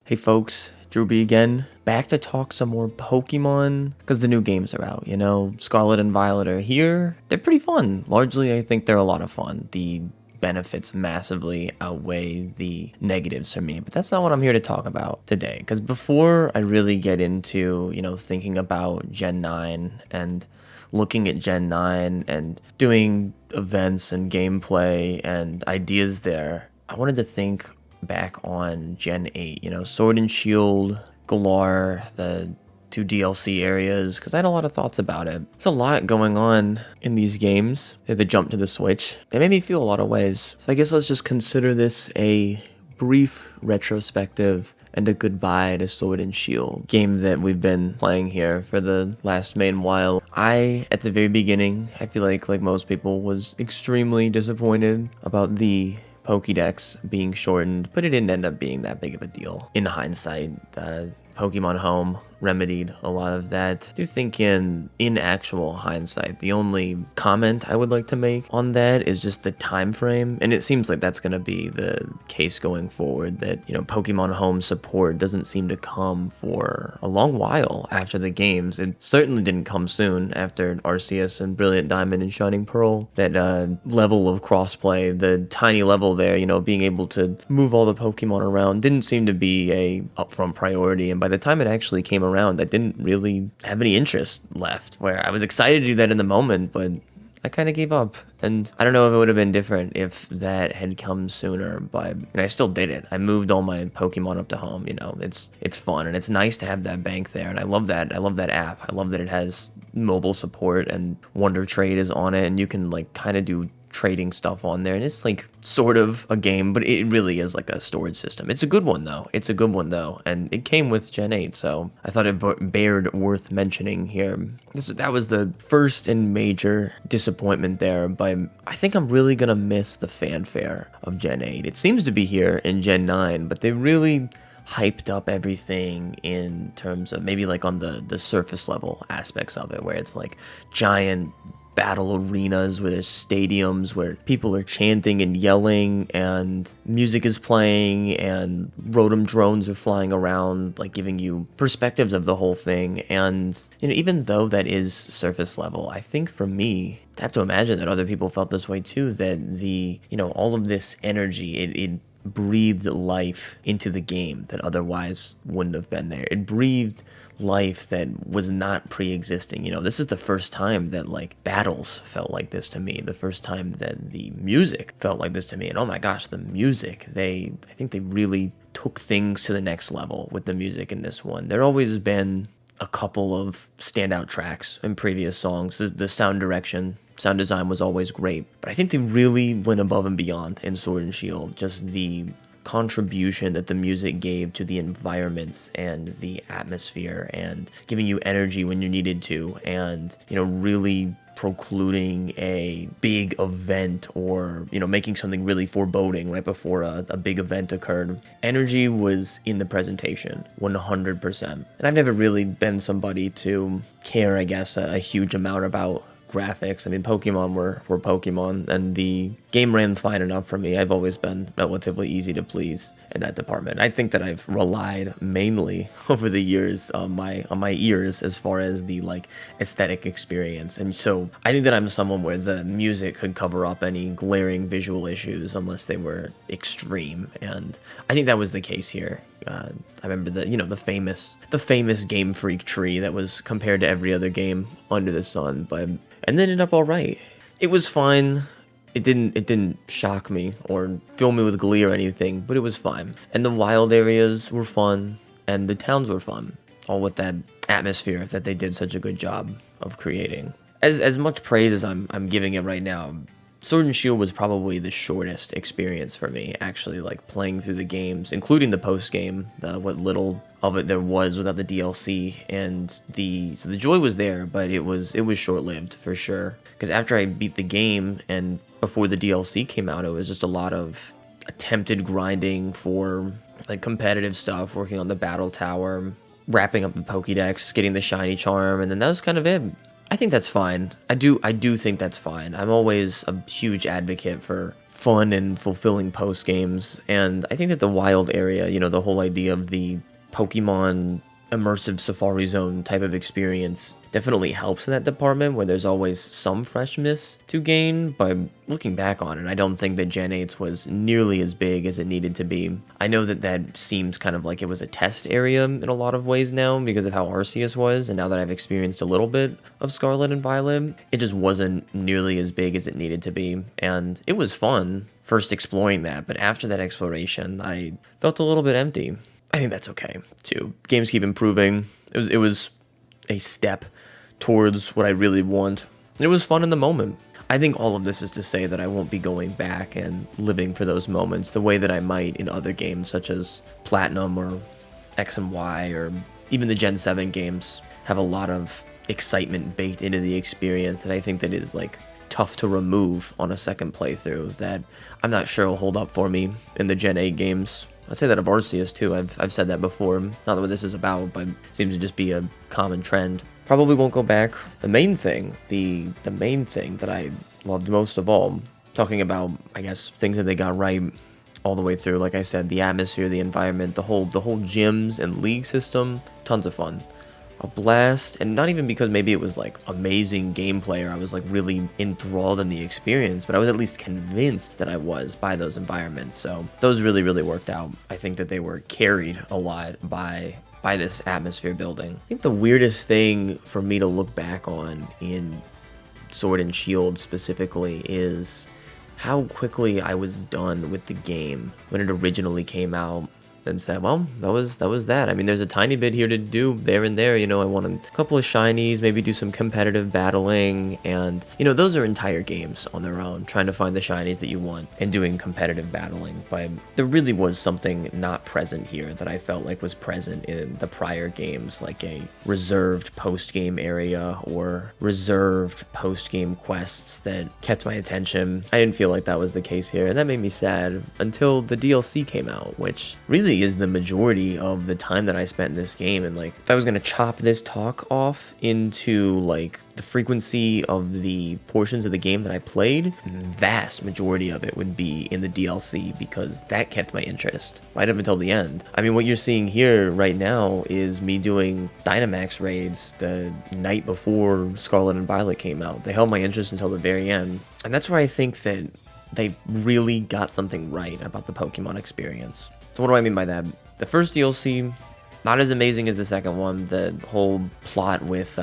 Hey folks, Drew B again, back to talk some more Pokemon, because the new games are out, Scarlet and Violet are here. They're pretty fun. Largely, I think they're a lot of fun. The benefits massively outweigh the negatives for me, but that's not what I'm here to talk about today, because before I really get into, thinking about Gen 9 and looking at Gen 9 and doing events and gameplay and ideas there, I wanted to think back on Gen 8, Sword and Shield, Galar, the 2 DLC areas, because I had a lot of thoughts about it. There's a lot going on in these games. They had the jump to the Switch. They made me feel a lot of ways. So I guess let's just consider this a brief retrospective and a goodbye to Sword and Shield, game that we've been playing here for the last main while. At the very beginning, I feel like most people, was extremely disappointed about the Pokedex being shortened, but it didn't end up being that big of a deal. In hindsight, Pokemon Home remedied a lot of that. I do think in actual hindsight, the only comment I would like to make on that is just the time frame, and it seems like that's going to be the case going forward, that Pokemon Home support doesn't seem to come for a long while after the games. It certainly didn't come soon after Arceus and Brilliant Diamond and Shining Pearl. That level of crossplay, the tiny level there, being able to move all the Pokemon around, didn't seem to be a upfront priority, and by the time it actually came around, I didn't really have any interest left, where I was excited to do that in the moment, but I kind of gave up. And I don't know if it would have been different if that had come sooner, and I still did it. I moved all my Pokemon up to home. It's fun, and it's nice to have that bank there, and I love that. I love that app. I love that it has mobile support, and Wonder Trade is on it, and you can kind of do trading stuff on there, and it's sort of a game, but it really is a storage system. It's a good one though, and it came with Gen 8, so I thought it bared worth mentioning here. That was the first and major disappointment there, but I think I'm really gonna miss the fanfare of Gen 8. It seems to be here in Gen 9, but they really hyped up everything in terms of maybe on the surface level aspects of it, where it's giant battle arenas, where there's stadiums where people are chanting and yelling, and music is playing, and Rotom drones are flying around, giving you perspectives of the whole thing. And even though that is surface level, I think for me, I have to imagine that other people felt this way too, that the all of this energy, it breathed life into the game that otherwise wouldn't have been there. It breathed life that was not pre-existing. This is the first time that battles felt like this to me, the first time that the music felt like this to me. And oh my gosh, the music, I think they really took things to the next level with the music in this one. There always been a couple of standout tracks in previous songs. The sound design was always great, but I think they really went above and beyond in Sword and Shield. Just the contribution that the music gave to the environments and the atmosphere, and giving you energy when you needed to, and really precluding a big event, or making something really foreboding right before a big event occurred. Energy was in the presentation 100%, and I've never really been somebody to care, I guess, a huge amount about graphics. I mean, Pokemon were Pokemon, and the game ran fine enough for me. I've always been relatively easy to please in that department. I think that I've relied mainly over the years on my ears as far as the aesthetic experience, and so I think that I'm someone where the music could cover up any glaring visual issues unless they were extreme, and I think that was the case here. I remember the famous Game Freak tree that was compared to every other game under the sun, and they ended up all right. It was fine. It didn't shock me or fill me with glee or anything, but it was fine. And the wild areas were fun, and the towns were fun, all with that atmosphere that they did such a good job of creating. As much praise as I'm giving it right now, Sword and Shield was probably the shortest experience for me, actually, playing through the games, including the post-game, what little of it there was without the DLC, and so the joy was there, but it was short-lived, for sure. Because after I beat the game, and before the DLC came out, it was just a lot of attempted grinding for, competitive stuff, working on the battle tower, wrapping up the Pokedex, getting the shiny charm, and then that was kind of it. I think that's fine. I do think that's fine. I'm always a huge advocate for fun and fulfilling post games. And I think that the wild area, the whole idea of the Pokemon immersive Safari Zone type of experience definitely helps in that department where there's always some freshness to gain, but looking back on it, I don't think that Gen 8's was nearly as big as it needed to be. I know that that seems kind of like it was a test area in a lot of ways now because of how Arceus was, and now that I've experienced a little bit of Scarlet and Violet, it just wasn't nearly as big as it needed to be, and it was fun first exploring that, but after that exploration, I felt a little bit empty. I think that's okay, too. Games keep improving. It was a step towards what I really want. It was fun in the moment. I think all of this is to say that I won't be going back and living for those moments the way that I might in other games such as Platinum or X and Y, or even the Gen 7 games have a lot of excitement baked into the experience that I think that is like tough to remove on a second playthrough that I'm not sure will hold up for me in the Gen 8 games. I say that of Arceus too. I've said that before. Not what this is about, but it seems to just be a common trend. Probably won't go back. The main thing that I loved most of all, talking about, I guess, things that they got right all the way through, like I said, the atmosphere, the environment, the whole gyms and league system, tons of fun. A blast, and not even because maybe it was like amazing gameplay or I was like really enthralled in the experience, but I was at least convinced that I was by those environments. So those really, really worked out. I think that they were carried a lot by this atmosphere building. I think the weirdest thing for me to look back on in Sword and Shield specifically is how quickly I was done with the game when it originally came out. And said, well, that was that. I mean, there's a tiny bit here to do there and there. I wanted a couple of shinies, maybe do some competitive battling, and those are entire games on their own, trying to find the shinies that you want and doing competitive battling. But there really was something not present here that I felt like was present in the prior games, like a reserved post-game area or reserved post-game quests that kept my attention. I didn't feel like that was the case here, and that made me sad until the DLC came out, which really is the majority of the time that I spent in this game. And like, if I was gonna chop this talk off into like the frequency of the portions of the game that I played, the vast majority of it would be in the DLC because that kept my interest right up until the end. I mean, what you're seeing here right now is me doing Dynamax raids the night before Scarlet and Violet came out. They held my interest until the very end, and that's where I think that they really got something right about the Pokemon experience. So what do I mean by that? The first DLC, not as amazing as the second one. The whole plot with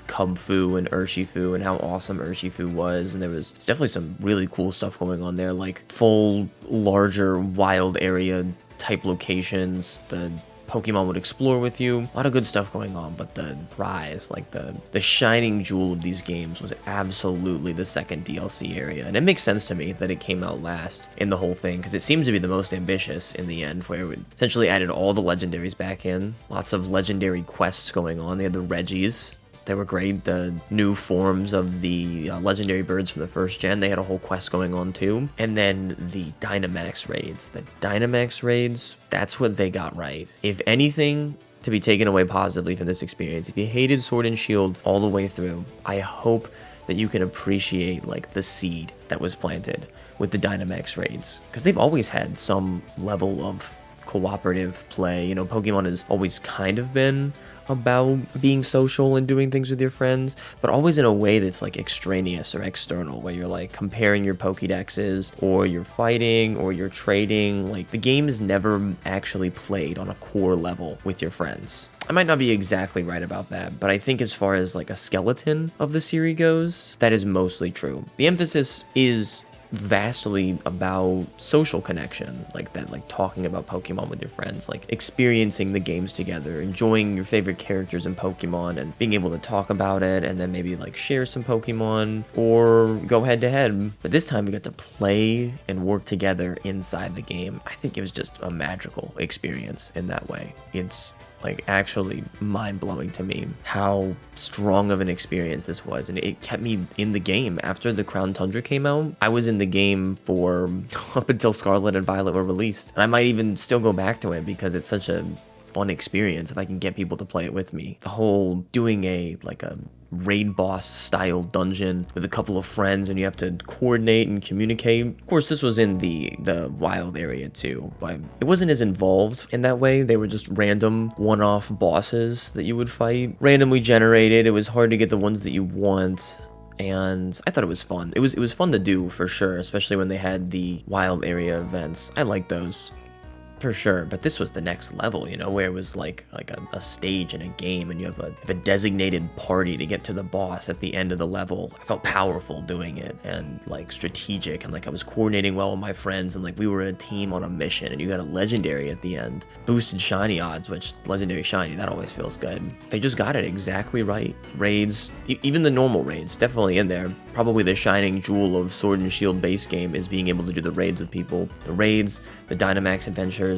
Kubfu and Urshifu and how awesome Urshifu was, and there was definitely some really cool stuff going on there, like full, larger, wild area type locations. The Pokemon would explore with you. A lot of good stuff going on, but the prize, like the shining jewel of these games was absolutely the second DLC area. And it makes sense to me that it came out last in the whole thing, because it seems to be the most ambitious in the end, where it essentially added all the legendaries back in. Lots of legendary quests going on. They had the Reggies. They were great. The new forms of the legendary birds from the first gen, they had a whole quest going on too. And then the Dynamax raids. The Dynamax raids, that's what they got right. If anything to be taken away positively from this experience, if you hated Sword and Shield all the way through, I hope that you can appreciate like the seed that was planted with the Dynamax raids, because they've always had some level of cooperative play. Pokemon has always kind of been about being social and doing things with your friends, but always in a way that's like extraneous or external, where you're like comparing your Pokedexes, or you're fighting, or you're trading. Like, the game is never actually played on a core level with your friends. I might not be exactly right about that, but I think as far as like a skeleton of the series goes, that is mostly true. The emphasis is vastly about social connection, like that, like talking about Pokemon with your friends, like experiencing the games together, enjoying your favorite characters in Pokemon, and being able to talk about it, and then maybe like share some Pokemon or go head to head. But this time we got to play and work together inside the game. I think it was just a magical experience in that way. It's like actually mind-blowing to me how strong of an experience this was, and it kept me in the game. After the Crown Tundra came out, I was in the game for up until Scarlet and Violet were released, and I might even still go back to it because it's such a fun experience if I can get people to play it with me. The whole doing a raid boss style dungeon with a couple of friends and you have to coordinate and communicate. Of course, this was in the wild area too, but it wasn't as involved in that way. They were just random one-off bosses that you would fight, randomly generated. It was hard to get the ones that you want. And I thought it was fun. It was fun to do for sure, especially when they had the wild area events. I like those. For sure, but this was the next level, you know, where it was like a stage in a game and you have a designated party to get to the boss at the end of the level. I felt powerful doing it and like strategic and like I was coordinating well with my friends and like we were a team on a mission and you got a legendary at the end. Boosted shiny odds, which legendary shiny, that always feels good. They just got it exactly right. Raids, even the normal raids, definitely in there. Probably the shining jewel of Sword and Shield base game is being able to do the raids with people. The raids, the Dynamax adventures,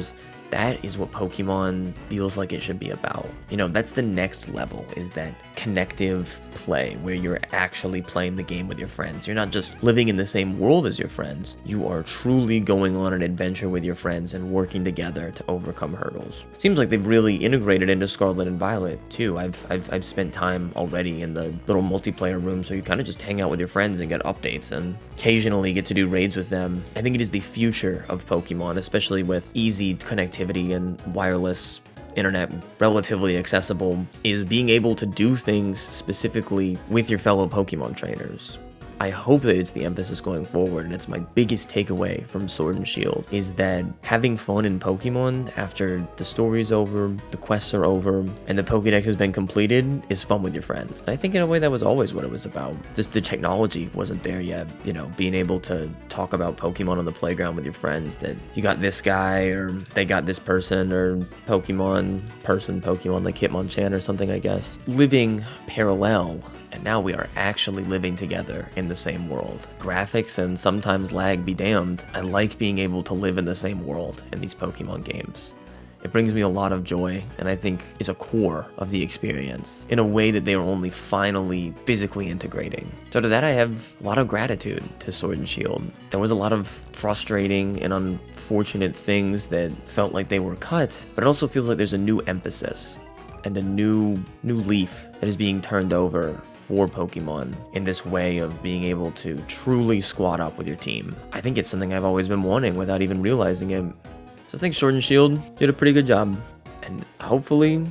that is what Pokemon feels like it should be about. You know, that's the next level, is that connective play where you're actually playing the game with your friends. You're not just living in the same world as your friends. You are truly going on an adventure with your friends and working together to overcome hurdles. Seems like they've really integrated into Scarlet and Violet too. I've spent time already in the little multiplayer room, so you kind of just hang out with your friends and get updates and occasionally get to do raids with them. I think it is the future of Pokemon, especially with easy connectivity and wireless internet, relatively accessible, is being able to do things specifically with your fellow Pokemon trainers. I hope that it's the emphasis going forward, and it's my biggest takeaway from Sword and Shield, is that having fun in Pokemon after the story's over, the quests are over, and the Pokedex has been completed is fun with your friends. And I think in a way that was always what it was about. Just the technology wasn't there yet, you know, being able to talk about Pokemon on the playground with your friends, that you got this guy, or they got this person, or Pokemon, like Hitmonchan or something, I guess. Living parallel. And now we are actually living together in the same world. Graphics and sometimes lag be damned. I like being able to live in the same world in these Pokemon games. It brings me a lot of joy, and I think is a core of the experience in a way that they are only finally physically integrating. So to that, I have a lot of gratitude to Sword and Shield. There was a lot of frustrating and unfortunate things that felt like they were cut, but it also feels like there's a new emphasis and a new leaf that is being turned over for Pokemon in this way of being able to truly squad up with your team. I think it's something I've always been wanting without even realizing it. So I think Sword and Shield did a pretty good job. And hopefully,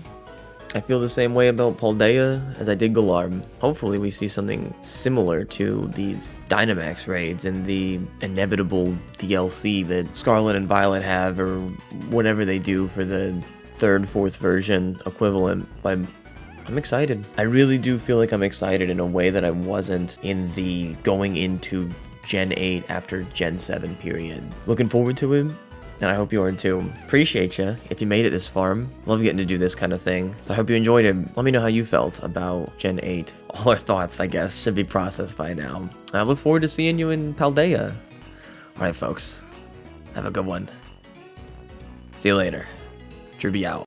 I feel the same way about Paldea as I did Galar. Hopefully we see something similar to these Dynamax raids and the inevitable DLC that Scarlet and Violet have, or whatever they do for the third, fourth version equivalent. I'm excited. I really do feel like I'm excited in a way that I wasn't in the going into Gen 8 after Gen 7 period. Looking forward to it, and I hope you are too. Appreciate you if you made it this far. Love getting to do this kind of thing. So I hope you enjoyed it. Let me know how you felt about Gen 8. All our thoughts, I guess, should be processed by now. And I look forward to seeing you in Paldea. Alright folks, have a good one. See you later. Drewby out.